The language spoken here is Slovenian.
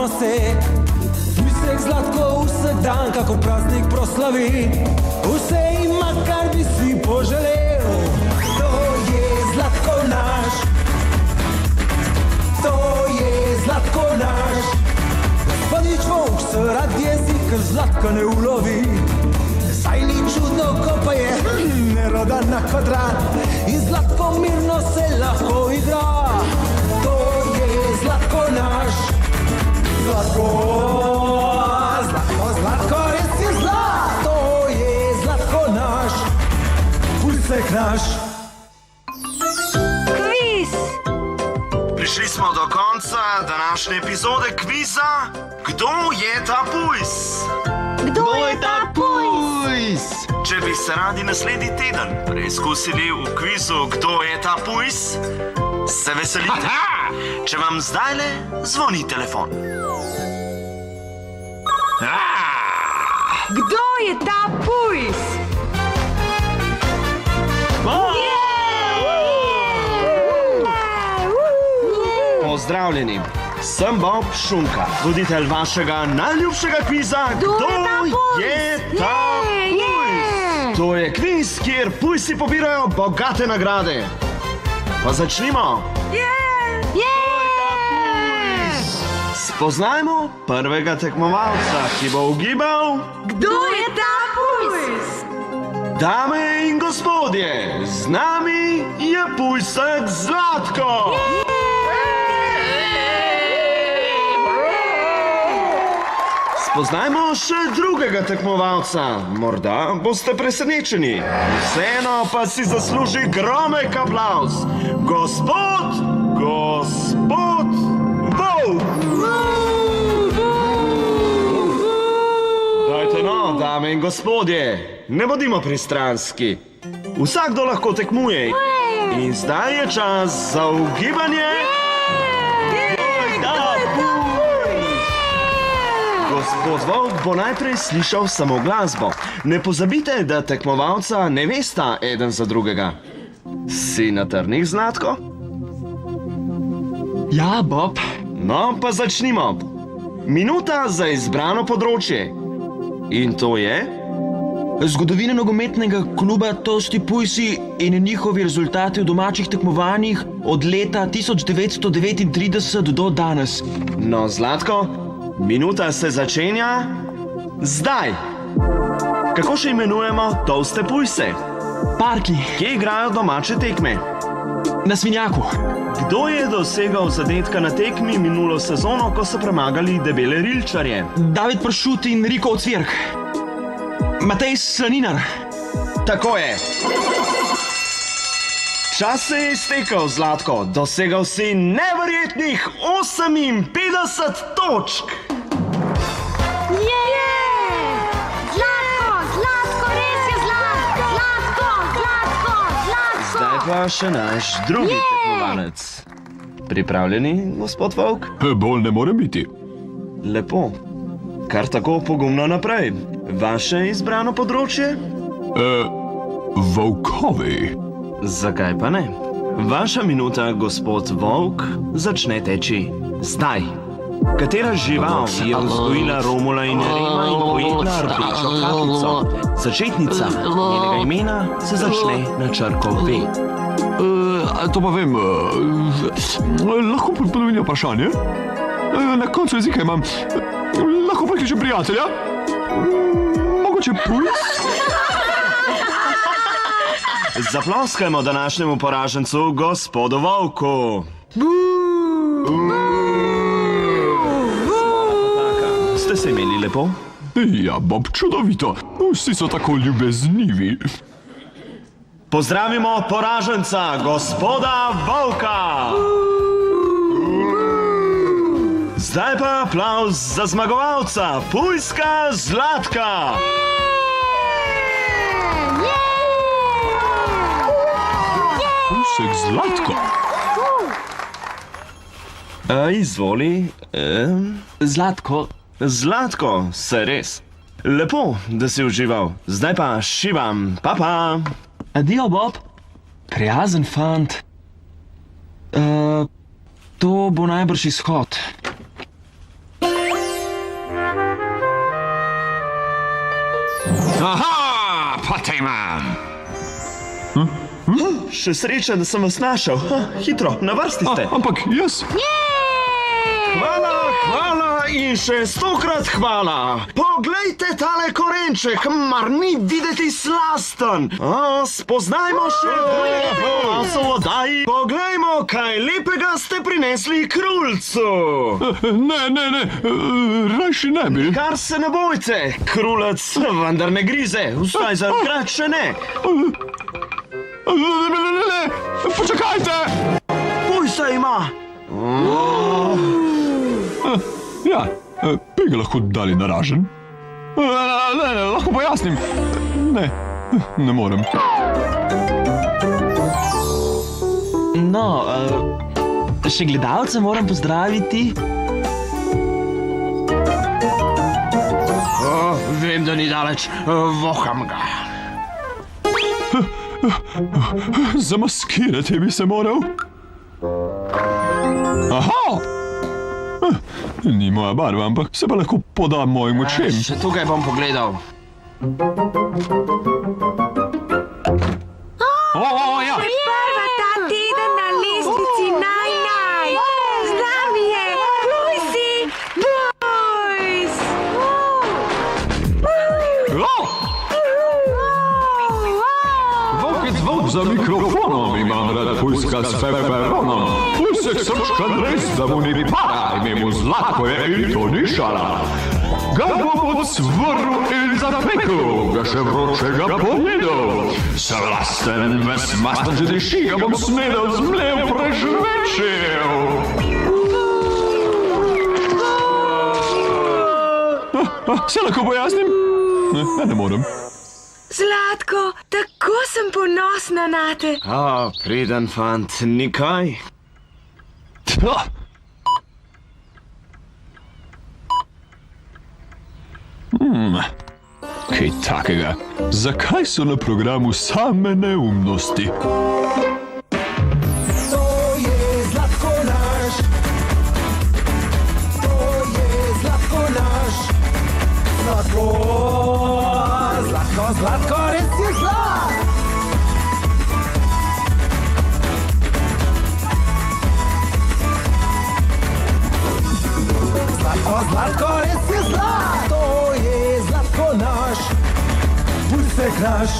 imamo se. Pujsek Zlatko vsak dan, kako praznik proslavi. Vse ima, kar bi si poželel. To je Zlatko naš. To je Zlatko naš. Gospodič Volk se rad jezi, ker Zlatka ne ulovi. Saj ni čudno, ko pa je nerodan na kvadrat. In Zlatko mirno se lahko igra. To je Zlatko naš. Zlatko, Zlatko, Zlatko, res je zlat. To je Zlatko naš. Pujsek naš. Kviz! Prišli smo do konca današnje epizode kviza. Kdo je ta pujs? Kdo je ta pujs? Če bi se radi naslednji teden preizkusili v kvizu Kdo je ta pujs, se veselite, če vam zdajle zvoni telefon. Kdo je ta pujs? Pozdravljeni, sem Bob Šunka, voditelj vašega najljubšega kviza Kdo je ta pujs? To je kviz, kjer pujsi pobirajo bogate nagrade. Pa začnimo. Spoznajmo prvega tekmovalca, ki bo ugibal. Kdo je ta pujs? Dame in gospodje, z nami je pujsek Zlatko. Spoznajmo še drugega tekmovalca. Morda boste presenečeni. Vseeno pa si zasluži gromek aplavz. Gospod Volk. Dajte no, dame in gospodje, ne bodimo pristranski. Vsakdo lahko tekmuje. In zdaj je čas za ugibanje. Gospod Volk bo najprej slišal samo glasbo. Ne pozabite, da tekmovalca ne vesta eden za drugega. Si na trnih, Zlatko? Ja, Bob. No, pa začnimo. Minuta za izbrano področje. In to je? Zgodovina nogometnega kluba Tosti Pujsi in njihovi rezultati v domačih tekmovanjih od leta 1939 do danes. No, Zlatko, minuta se začenja zdaj. Kako še imenujemo Toste Pujse? Parki. Kje igrajo domače tekme? Na Svinjaku. Kdo je dosegal zadetka na tekmi minulo sezono, ko so premagali debele Rilčarje? David Pršut in Riko Ocvirk. Matej Slaninar. Tako je. Čas se je iztekel, Zlatko. Dosegal si neverjetnih 58 točk. Zdaj pa še naš drugi tekmovalec. Pripravljeni, gospod Volk? Bolj ne more biti. Lepo. Kar tako pogumno naprej. Vaše izbrano področje? Volkovi. Zakaj pa ne? Vaša minuta, gospod Volk, začne teči zdaj. Katera žival je vzgojila Romula in Rema in pojedla rdečo kakico? Začetnica njenega imena se začne na črko V. To pa vem. Lahko ponovim vprašanje? Na koncu jezika imam. Lahko pokličem prijatelja? Mogoče pujs? Zaploskajmo današnjemu poražencu, gospodu Volku. Ste se imeli lepo? Ja, Bob, čudovito. Vsi so tako ljubeznivi. Pozdravimo poraženca, gospoda Volka. Zdaj pa aplavz za zmagovalca, pujska Zlatka. Pujsek Zlatko. Izvoli. Zlatko, se res. Lepo, da si užival. Zdaj pa šivam. Pa. Adijo, Bob. Prijazen fant. To bo najbrž izhod. Aha, pa te imam. Še sreča, da sem vas našel. Hitro, na vrsti ste. Ampak jaz... Hvala, hvala in še 100-krat hvala. Poglejte tale korenček, mar ni videti slasten. Spoznajmo še oddaji. Poglejmo, kaj lepega ste prinesli krulcu. Ne, rajši ne bi. Kar se ne bojte, krulec vendar ne grize, vsaj za krat še ne. Ne, počakajte! Pujsa ima. Ja, bi ga lahko dali na raženj? Ne, lahko pojasnim. Ne morem. No, še gledalce moram pozdraviti. Vem, da ni daleč, voham ga. Zamaskirati bi se moral. Aha! Ni moja barva, ampak se pa lahko poda mojim očem. Še tukaj bom pogledal. Ja. Prva ta teden na lestvici naj. Z nami je Pujsi Boys. Za mikrofonom imam rad pujska s feferonom. Pujsek srčka res, da mu ni para, ime mu Zlatko je in to ni šala. Ga bom odsvrl in zapekel, ga še vročega pojedel. Slasten, ves masten že diši, ga bom smedel, zmlev, prežvečil. Se lahko pojasnim? Ne morem. Zlatko, tako sem ponosna nate. Priden fant, nikaj. Kaj takega? Zakaj so na programu same neumnosti? To je Zlatko naš. To je Zlatko naš. Zlatko, res je zlat. Zlatko, res je zlat. To je Zlatko naš. Pujsek naš.